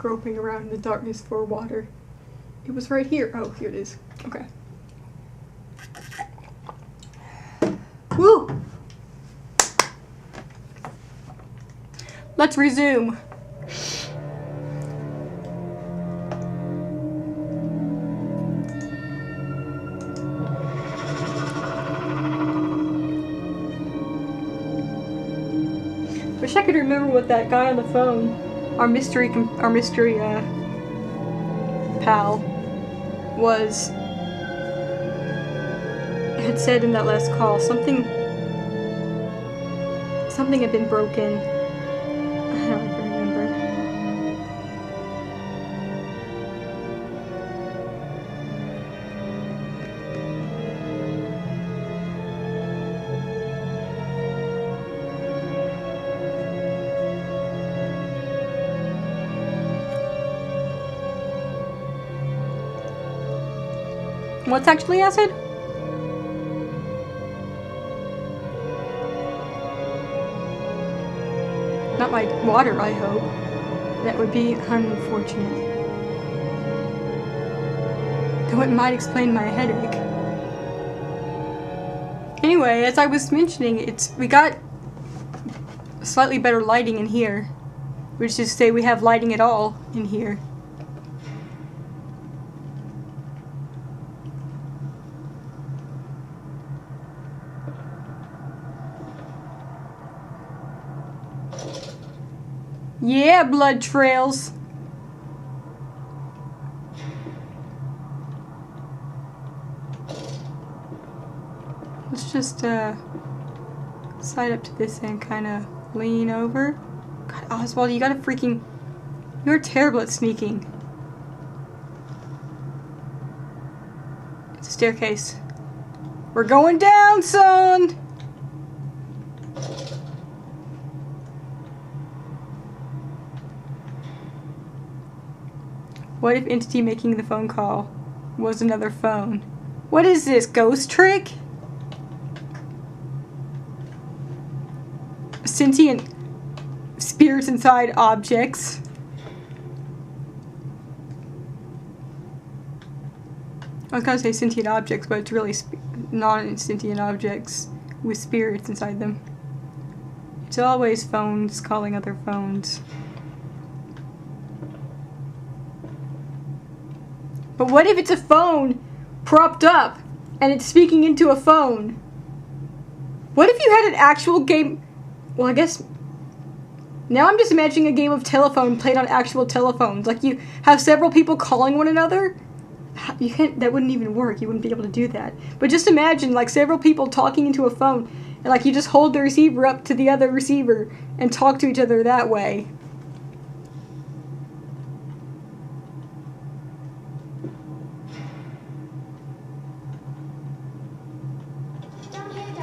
groping around in the darkness for water. It was right here. Oh, here it is. Okay. Woo! Let's resume. Wish I could remember what that guy on the phone, our mystery pal, had said in that last call. Something had been broken. I don't even remember. What's actually acid? Not my water, I hope. That would be unfortunate. Though it might explain my headache. Anyway, as I was mentioning, we got slightly better lighting in here. Which is to say we have lighting at all in here. Yeah, blood trails. Let's just side up to this and kind of lean over. God, Oswald, you gotta freaking... You're terrible at sneaking. It's a staircase. We're going down, son! What if entity making the phone call was another phone? What is this, ghost trick? Sentient spirits inside objects. I was gonna say sentient objects, but it's really non-sentient objects with spirits inside them. It's always phones calling other phones. But what if it's a phone propped up and it's speaking into a phone? What if you had an actual game? Well, I guess now I'm just imagining a game of telephone played on actual telephones. Like you have several people calling one another. You can't. That wouldn't even work. You wouldn't be able to do that. But just imagine like several people talking into a phone, and like you just hold the receiver up to the other receiver and talk to each other that way.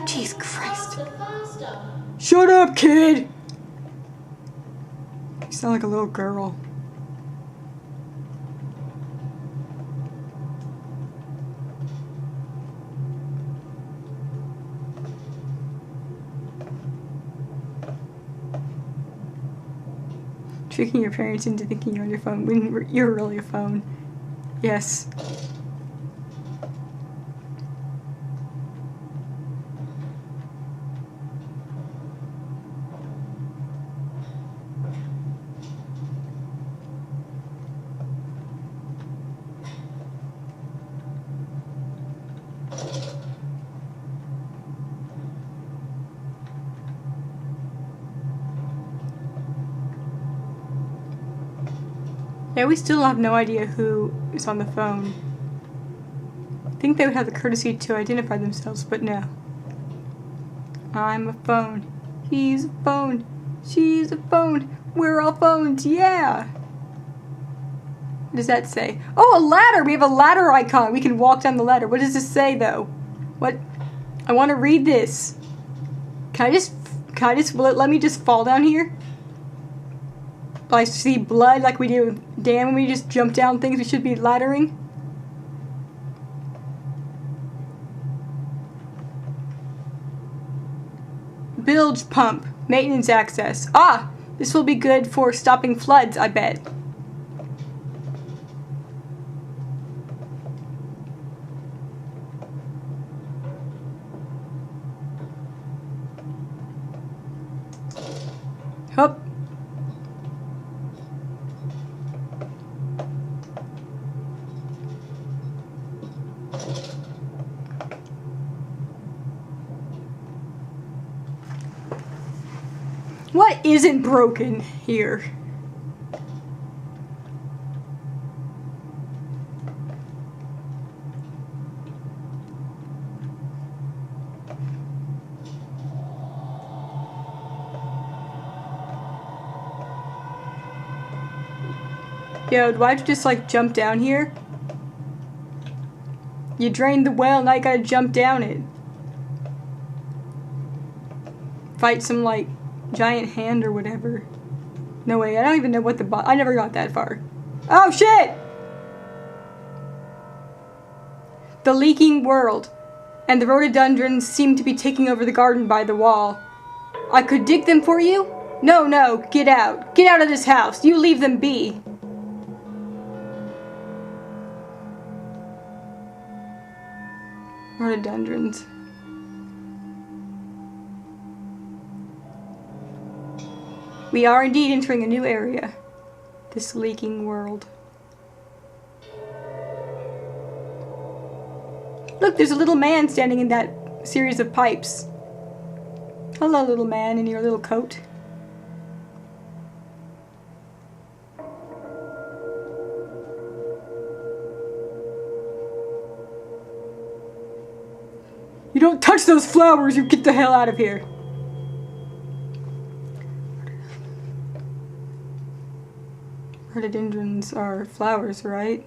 Jesus Christ. Shut up, kid! You sound like a little girl. Tricking your parents into thinking you're on your phone when you're really a phone. Yes. Yeah, we still have no idea who is on the phone. I think they would have the courtesy to identify themselves, but no. I'm a phone. He's a phone. She's a phone. We're all phones, yeah! What does that say? Oh, a ladder! We have a ladder icon. We can walk down the ladder. What does this say, though? What? I want to read this. Can I just, let me just fall down here? I see blood like we do with Dan when we just jump down things we should be laddering. Bilge pump. Maintenance access. Ah! This will be good for stopping floods, I bet. Hup. What isn't broken here? Yo, do I have to just like jump down here? You drained the well, now you gotta jump down it. Fight some like giant hand or whatever. No way, I don't even know what I never got that far. Oh shit! The leaking world. And the rhododendrons seem to be taking over the garden by the wall. I could dig them for you? No, no, get out. Get out of this house. You leave them be. Rhododendrons. We are indeed entering a new area. This leaking world. Look, there's a little man standing in that series of pipes. Hello, little man in your little coat. You don't touch those flowers, you get the hell out of here. Rhododendrons are flowers, right?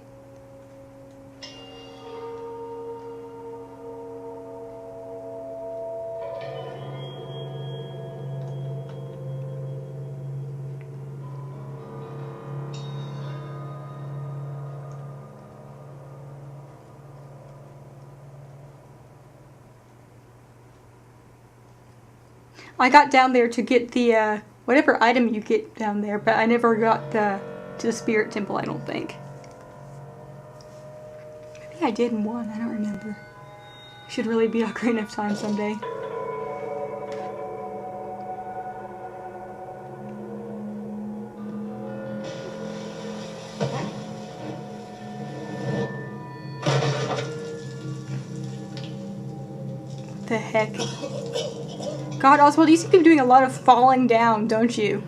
I got down there to get the, whatever item you get down there, but I never got to the spirit temple, I don't think. Maybe I did in one, I don't remember. I should really be Ocarina of Time someday. What the heck? God, Oswald, you seem to be doing a lot of falling down, don't you?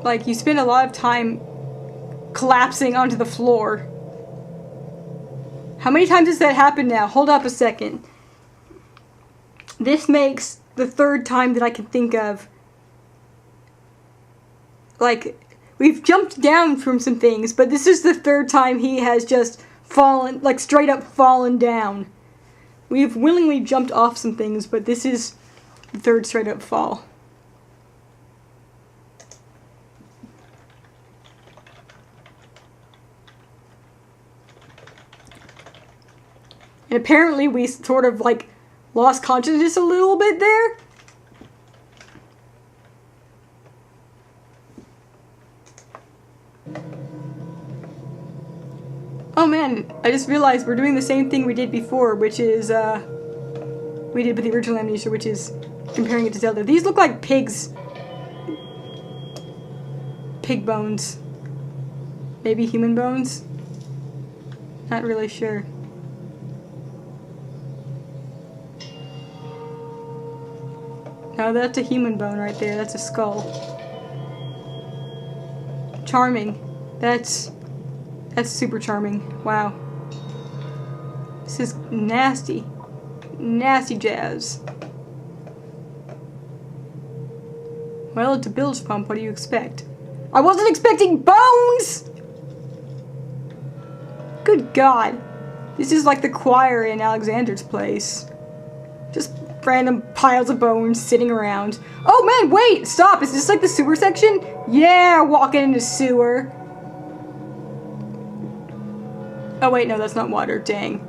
Like, you spend a lot of time collapsing onto the floor. How many times has that happened now? Hold up a second. This makes the third time that I can think of. Like, we've jumped down from some things, but this is the third time he has just fallen, like straight up fallen down. We've willingly jumped off some things, but this is the third straight up fall. And apparently we sort of like lost consciousness a little bit there. Oh man, I just realized we're doing the same thing we did before, which is, we did with the original Amnesia, which is comparing it to Zelda. These look like pigs. Pig bones. Maybe human bones? Not really sure. No, that's a human bone right there. That's a skull. Charming. That's super charming. Wow. This is nasty. Nasty jazz. Well, it's a bilge pump. What do you expect? I wasn't expecting bones! Good God. This is like the choir in Alexander's place. Just random piles of bones sitting around. Oh man, wait! Stop! Is this like the sewer section? Yeah, walking into sewer. Oh wait, no, that's not water. Dang.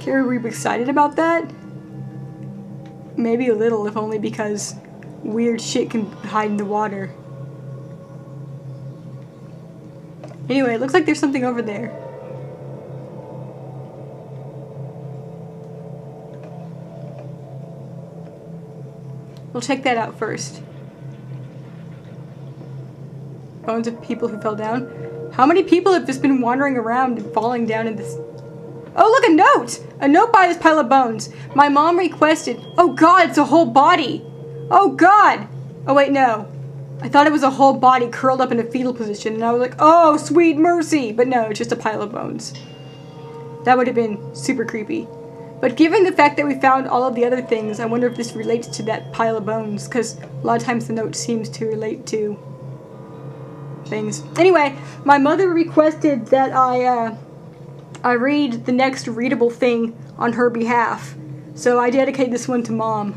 Are we excited about that? Maybe a little, if only because weird shit can hide in the water. Anyway, it looks like there's something over there. We'll check that out first. Bones of people who fell down. How many people have just been wandering around and falling down in this? Oh, look, a note! A note by this pile of bones. My mom requested. Oh God, it's a whole body. Oh God! Oh wait, no. I thought it was a whole body curled up in a fetal position, and I was like, oh, sweet mercy! But no, it's just a pile of bones. That would have been super creepy. But given the fact that we found all of the other things, I wonder if this relates to that pile of bones, because a lot of times the note seems to relate to things. Anyway, my mother requested that I read the next readable thing on her behalf, so I dedicate this one to Mom.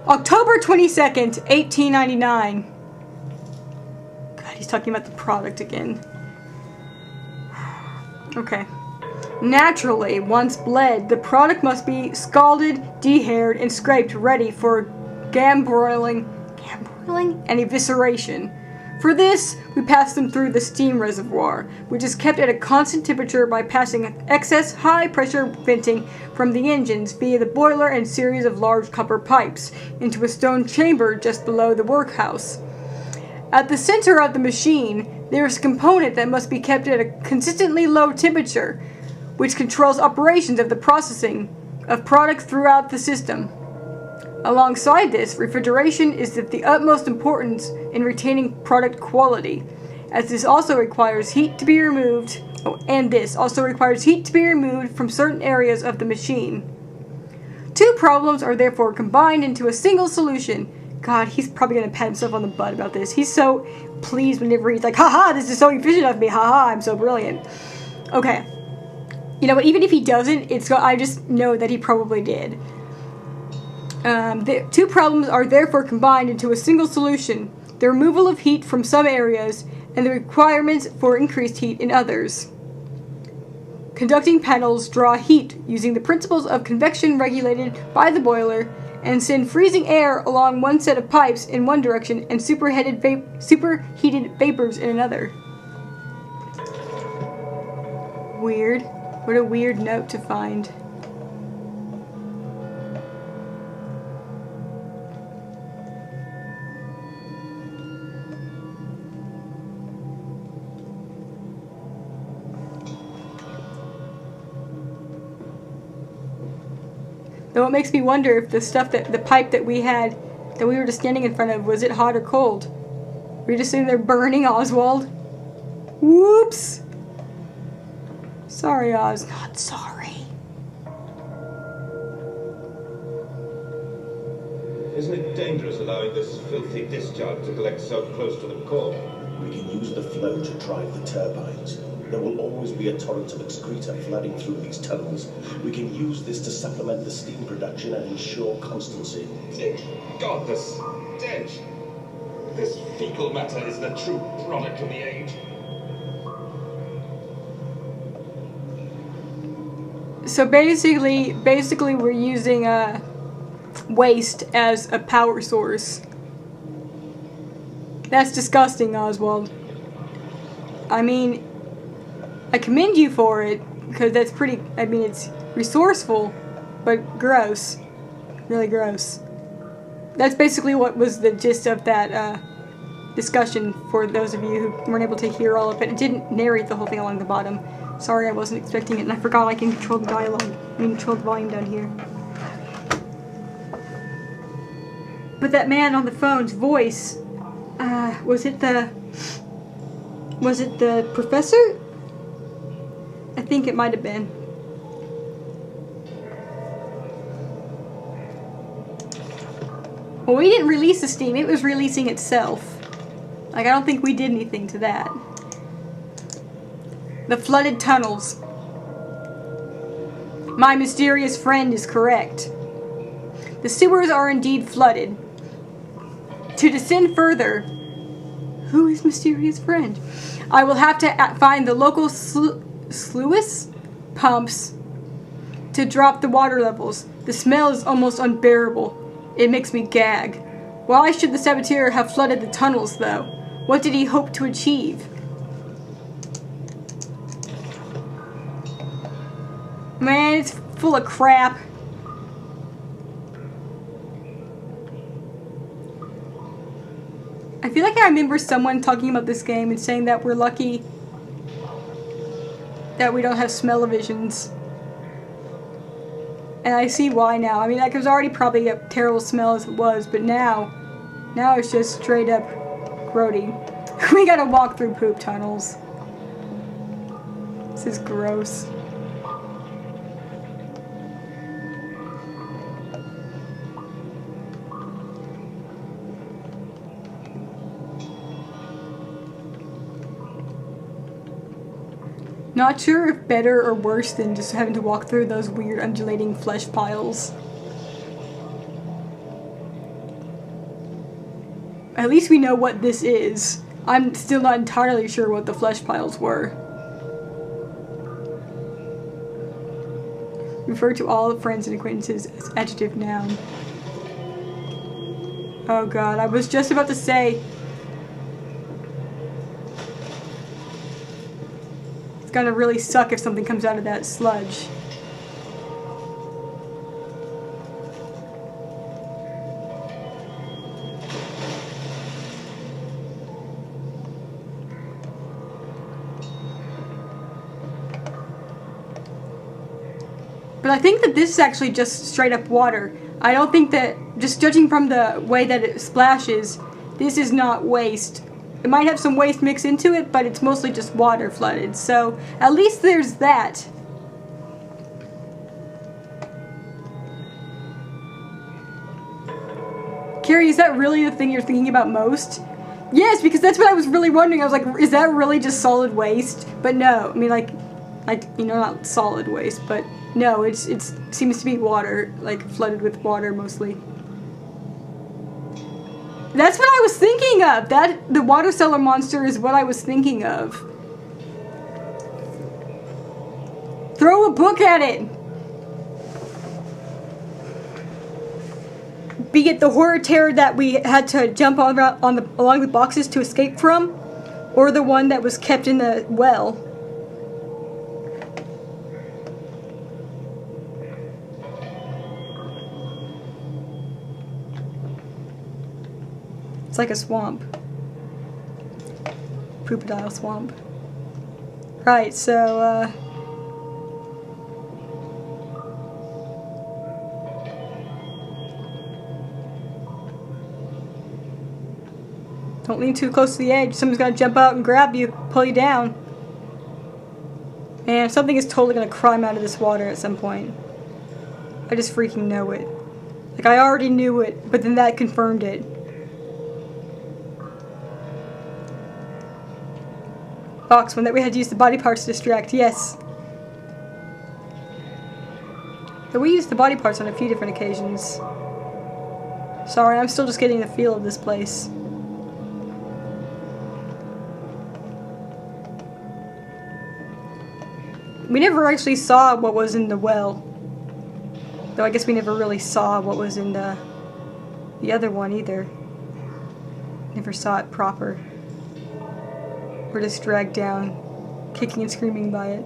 October 22nd, 1899. God, he's talking about the product again. Okay. Naturally, once bled, the product must be scalded, dehaired, and scraped ready for gambroiling and evisceration. For this, we pass them through the steam reservoir, which is kept at a constant temperature by passing excess high-pressure venting from the engines via the boiler and series of large copper pipes into a stone chamber just below the workhouse. At the center of the machine, there is a component that must be kept at a consistently low temperature, which controls operations of the processing of products throughout the system. Alongside this, refrigeration is of the utmost importance in retaining product quality, as this also requires heat to be removed, from certain areas of the machine. Two problems are therefore combined into a single solution. God, he's probably going to pat himself on the butt about this. He's so pleased whenever he's like, haha, this is so efficient of me, haha, I'm so brilliant. Okay. You know what, even if he doesn't, I just know that he probably did. The two problems are therefore combined into a single solution: the removal of heat from some areas and the requirements for increased heat in others. Conducting panels draw heat using the principles of convection regulated by the boiler and send freezing air along one set of pipes in one direction and superheated vapors in another. Weird. What a weird note to find. Though it makes me wonder if the pipe that we were just standing in front of, was it hot or cold? Were you just sitting there burning, Oswald? Whoops! Sorry, Oz. Not sorry. Isn't it dangerous allowing this filthy discharge to collect so close to the core? We can use the flow to drive the turbines. There will always be a torrent of excreta flooding through these tunnels. We can use this to supplement the steam production and ensure constancy. God, the stench! This fecal matter is the true product of the age. So basically we're using waste as a power source. That's disgusting, Oswald. I mean, I commend you for it, because that's pretty, it's resourceful, but gross. Really gross. That's basically what was the gist of that discussion, for those of you who weren't able to hear all of it. It didn't narrate the whole thing along the bottom. Sorry, I wasn't expecting it, and I forgot I can control the control the volume down here. But that man on the phone's voice, was it the professor? I think it might have been. Well, we didn't release the steam, it was releasing itself. Like, I don't think we did anything to that. The flooded tunnels. My mysterious friend is correct. The sewers are indeed flooded. To descend further, who is mysterious friend? I will have to find the local sluice pumps to drop the water levels. The smell is almost unbearable. It makes me gag. Why should the saboteur have flooded the tunnels, though? What did he hope to achieve? Man, it's full of crap. I feel like I remember someone talking about this game and saying that we're lucky that we don't have smell-o-visions. And I see why now. I mean, like, it was already probably a terrible smell as it was, but now it's just straight up grody. We gotta walk through poop tunnels. This is gross. Not sure if better or worse than just having to walk through those weird undulating flesh piles. At least we know what this is. I'm still not entirely sure what the flesh piles were. Refer to all friends and acquaintances as adjective noun. Oh god, I was just about to say... It's gonna really suck if something comes out of that sludge. But I think that this is actually just straight up water. I don't think that, just judging from the way that it splashes, this is not waste. It might have some waste mixed into it, but it's mostly just water flooded. So at least there's that. Carrie, is that really the thing you're thinking about most? Yes, because that's what I was really wondering. I was like, is that really just solid waste? But no, I mean like you know, not solid waste, but no, it seems to be water, like flooded with water mostly. That's what I was thinking of. The water cellar monster is what I was thinking of. Throw a book at it. Be it the horror terror that we had to jump along the boxes to escape from, or the one that was kept in the well. It's like a swamp. Poopadile swamp. Right, so, don't lean too close to the edge. Someone's gonna jump out and grab you, pull you down. And something is totally gonna climb out of this water at some point. I just freaking know it. Like, I already knew it, but then that confirmed it. Box one that we had to use the body parts to distract, yes. But we used the body parts on a few different occasions. Sorry, I'm still just getting the feel of this place. We never actually saw what was in the well. Though I guess we never really saw what was in the other one either. Never saw it proper. We're just dragged down, kicking and screaming by it.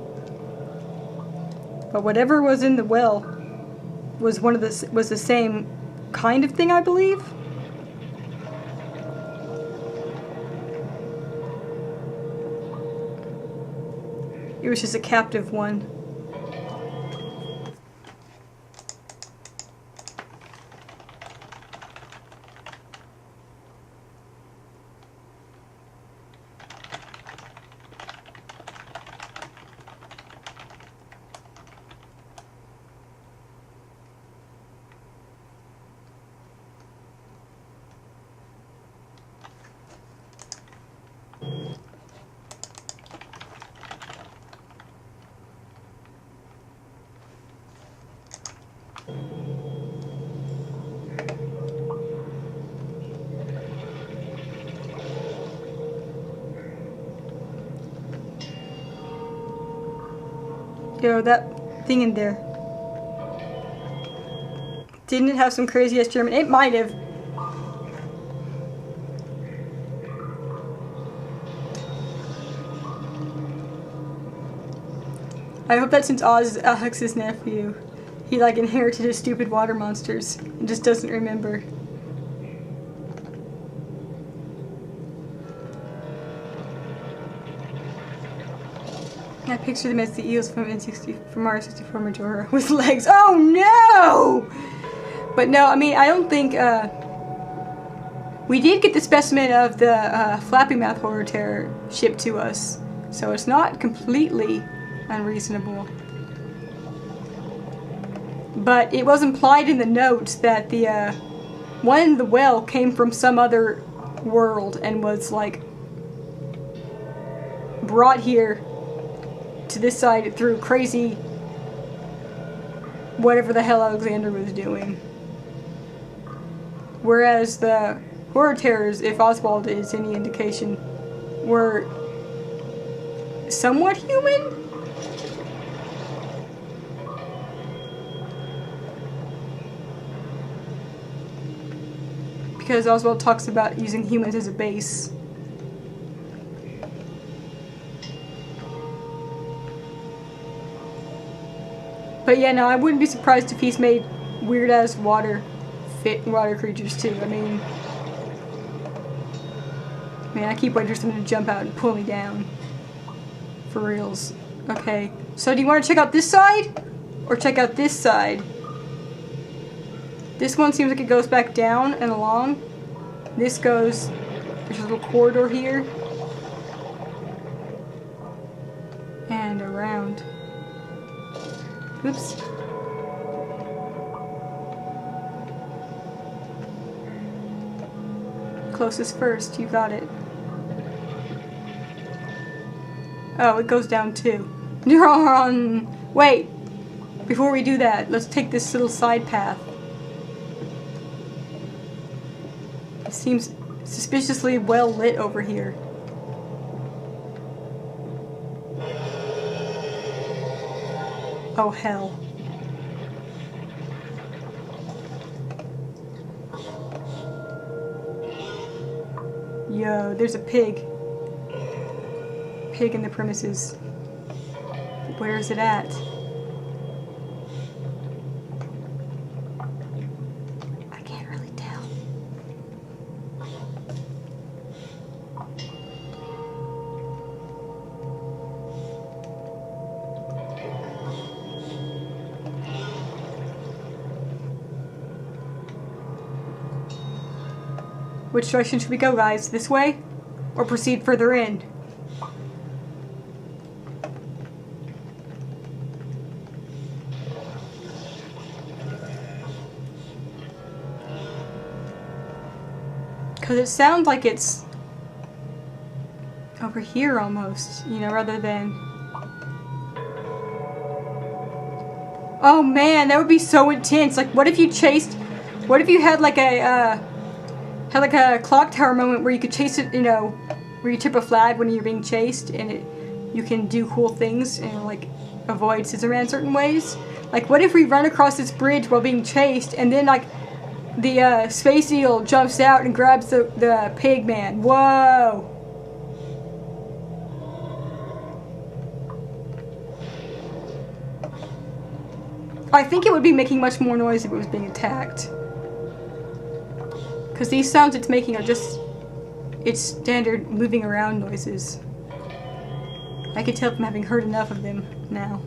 But whatever was in the well was was the same kind of thing, I believe. It was just a captive one. Yo, that thing in there. Didn't it have some crazy ass German? It might have. I hope that since Oz is Alex's nephew. He like inherited his stupid water monsters and just doesn't remember. I picture them as the eels from Mario 64 Majora with legs. Oh no! But no, I mean, I don't think, we did get the specimen of the Flappy Mouth Horror Terror shipped to us, so it's not completely unreasonable. But it was implied in the notes that the one in the well came from some other world and was like brought here to this side through crazy whatever the hell Alexander was doing. Whereas the horror terrors, if Oswald is any indication, were somewhat human? Because Oswald talks about using humans as a base. But yeah, no, I wouldn't be surprised if he's made weird-ass water creatures too. I mean, I keep waiting for someone to jump out and pull me down. For reals. Okay, so do you want to check out this side? Or check out this side? This one seems like it goes back down and along. This goes, there's a little corridor here. And around. Oops. Closest first, you got it. Oh, it goes down too. Wait! Before we do that, let's take this little side path. It seems suspiciously well lit over here. Oh hell. Yo, there's a pig. Pig in the premises. Where is it at? I can't really tell. Which direction should we go, guys? This way? Or proceed further in? Because it sounds like it's over here almost, you know, rather than... Oh man, that would be so intense. Like, what if you chased... What if you had like a clock tower moment where you could chase it, you know, where you tip a flag when you're being chased and you can do cool things and like avoid Scissor Man certain ways? Like, what if we run across this bridge while being chased and then like the space eel jumps out and grabs the pig man? Whoa! I think it would be making much more noise if it was being attacked. Because these sounds it's making are just its standard moving around noises. I can tell from having heard enough of them now.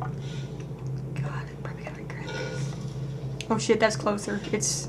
God, I'm probably gonna regret this. Oh shit, that's closer. It's...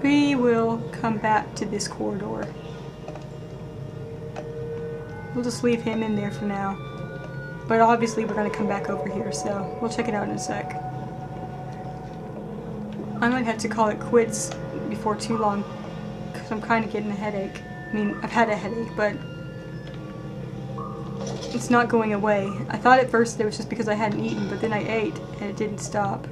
We will come back to this corridor. We'll just leave him in there for now. But obviously we're going to come back over here, so we'll check it out in a sec. I might have to call it quits before too long, because I'm kind of getting a headache. I mean, I've had a headache, but it's not going away. I thought at first it was just because I hadn't eaten, but then I ate, and it didn't stop.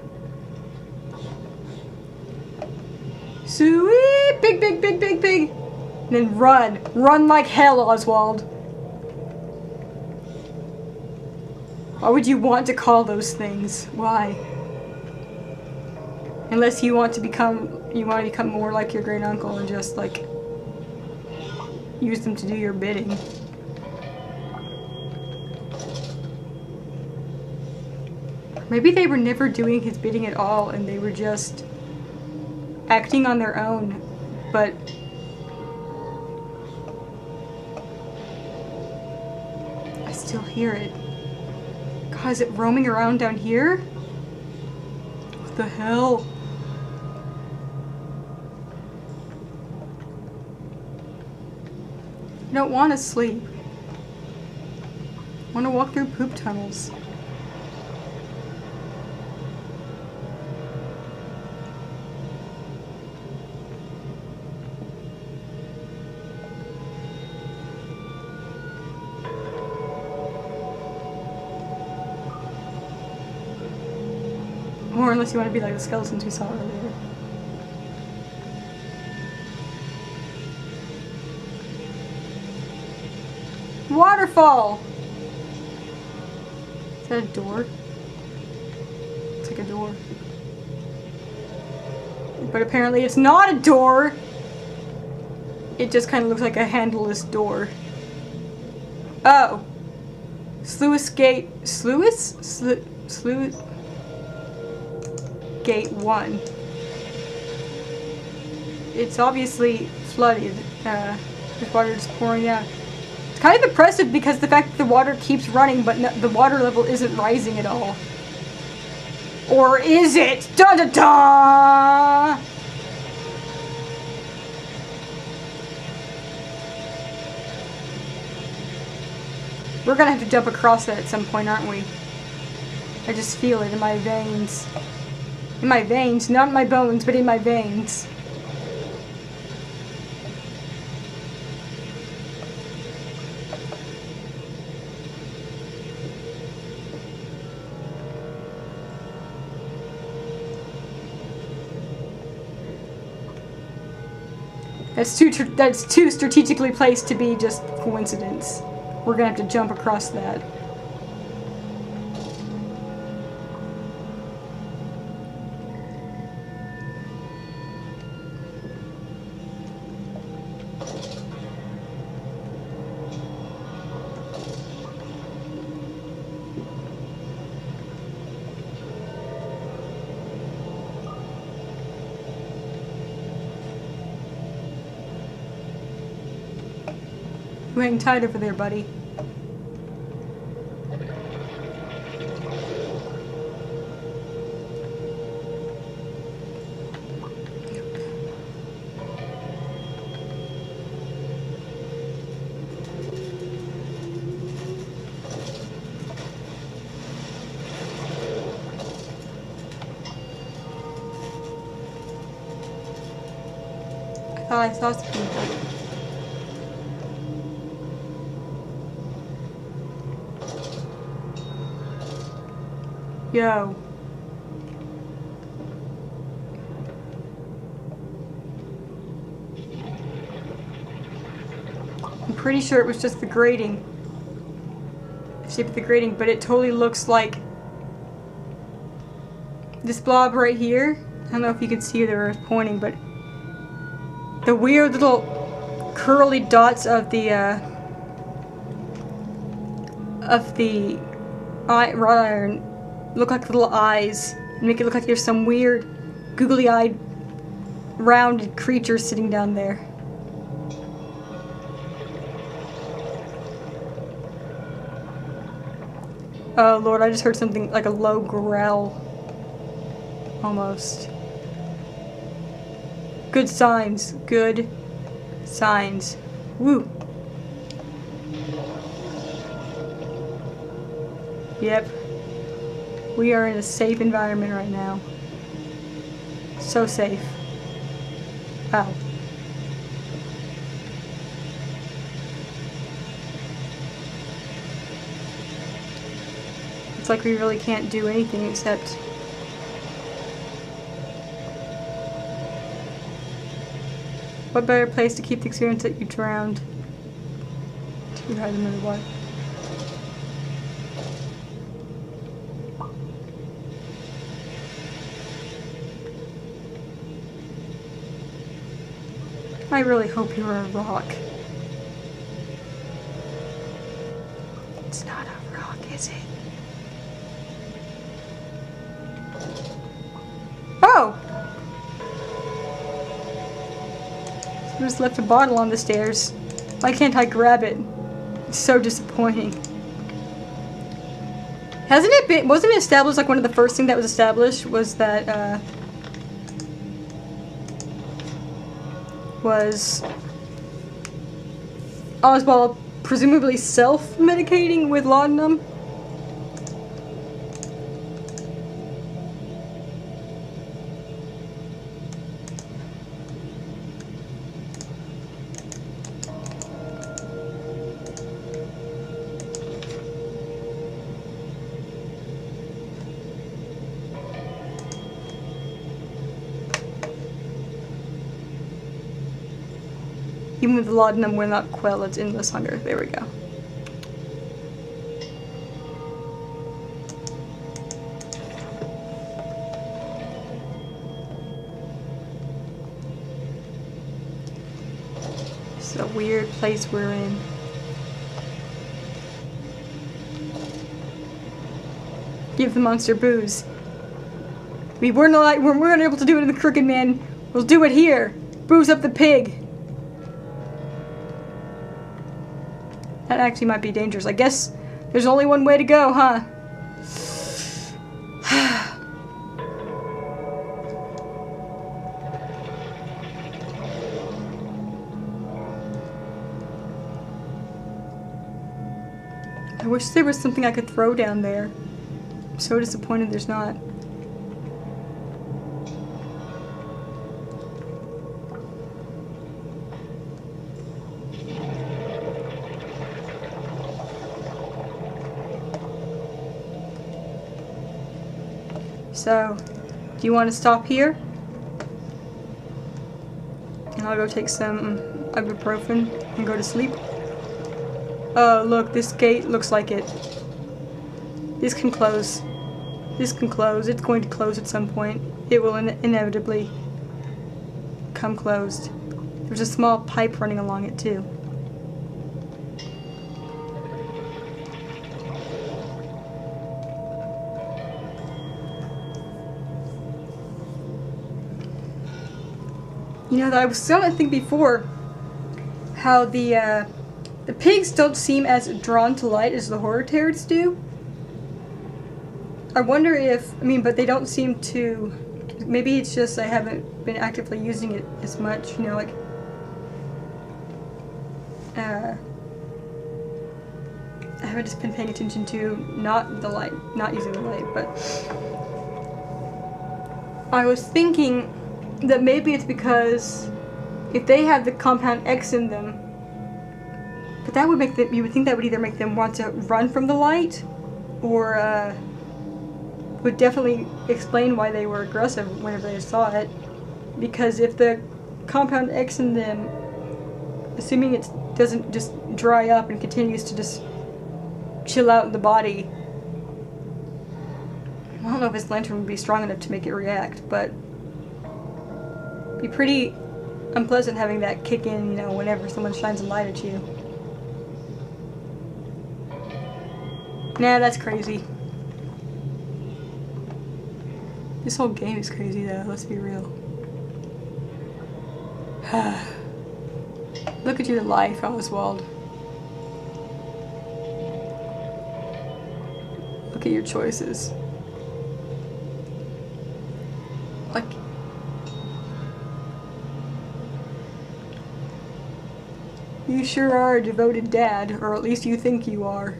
Sweet! Big, big, big, big, big! And then run. Run like hell, Oswald. Why would you want to call those things? Why? Unless you want to become more like your great uncle and just like use them to do your bidding. Maybe they were never doing his bidding at all and they were just acting on their own, but I still hear it. God, is it roaming around down here? What the hell? I don't want to sleep. I want to walk through poop tunnels. Or unless you want to be like the skeletons we saw earlier. Waterfall! Is that a door? It's like a door. But apparently it's not a door! It just kind of looks like a handleless door. Oh! Sluice Gate... Sluice? Sluice... Gate 1. It's obviously flooded. There's water just pouring out. It's kind of impressive because the fact that the water keeps running, but no, the water level isn't rising at all. Or is it? Da da da! We're gonna have to jump across that at some point, aren't we? I just feel it in my veins. In my veins, not in my bones, but in my veins. That's too strategically placed to be just coincidence. We're gonna have to jump across that. You hang tight over there, buddy. I thought I saw something. Yo. I'm pretty sure it was just the grating. The shape of the grating, but it totally looks like this blob right here. I don't know if you can see there, I was pointing, but the weird little curly dots of the wrought iron look like little eyes and make it look like there's some weird googly-eyed rounded creature sitting down there. Oh lord, I just heard something like a low growl. Almost. Good signs. Good signs. Woo. Yep. We are in a safe environment right now. So safe. Wow. It's like we really can't do anything except What better place to keep the experience that you drowned? Too high to move what? I really hope you're a rock. It's not a rock, is it? Oh! I just left a bottle on the stairs. Why can't I grab it? It's so disappointing. Hasn't it been, wasn't it established, like one of the first things that was established was that, was Oswald presumably self-medicating with laudanum? Even with laudanum will not quell its endless hunger. There we go. This is a weird place we're in. Give the monster booze. We weren't able to do it in the Crooked Man. We'll do it here. Booze up the pig. That actually might be dangerous. I guess there's only one way to go, huh? I wish there was something I could throw down there. I'm so disappointed there's not. So, do you want to stop here? And I'll go take some ibuprofen and go to sleep. Oh, look, this gate looks like it. This can close. This can close. It's going to close at some point. It will inevitably come closed. There's a small pipe running along it, too. You know, I was starting to think before how the pigs don't seem as drawn to light as the horror turrets do. I wonder if, I mean, but they don't seem to, maybe it's just I haven't been actively using it as much, you know, like, I haven't just been paying attention to not the light, not using the light, but I was thinking that maybe it's because if they have the compound X in them, but that would make them, you would think that would either make them want to run from the light, or would definitely explain why they were aggressive whenever they saw it. Because if the compound X in them, assuming it doesn't just dry up and continues to just chill out in the body, I don't know if his lantern would be strong enough to make it react, but be pretty unpleasant having that kick in, you know, whenever someone shines a light at you. Nah, that's crazy. This whole game is crazy though, let's be real. Look at your life, Oswald. Look at your choices. Like, you sure are a devoted dad, or at least you think you are.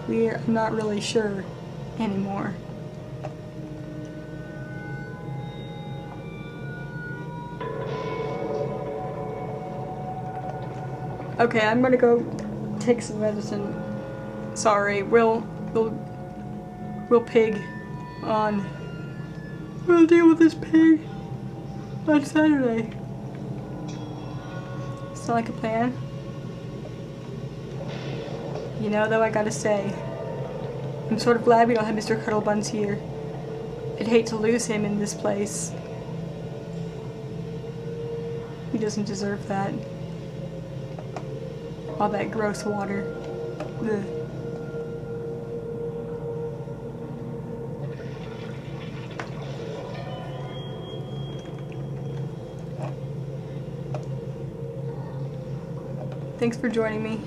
We're not really sure anymore. Okay, I'm gonna go take some medicine. Sorry, we'll We'll pig on. We'll deal with this pig on Saturday. Sound like a plan? You know, though, I gotta say, I'm sort of glad we don't have Mr. Cuddlebuns here. I'd hate to lose him in this place. He doesn't deserve that. All that gross water. Ugh. Thanks for joining me.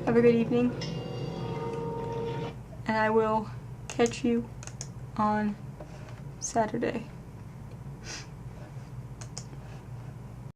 Have a good evening. And I will catch you on Saturday.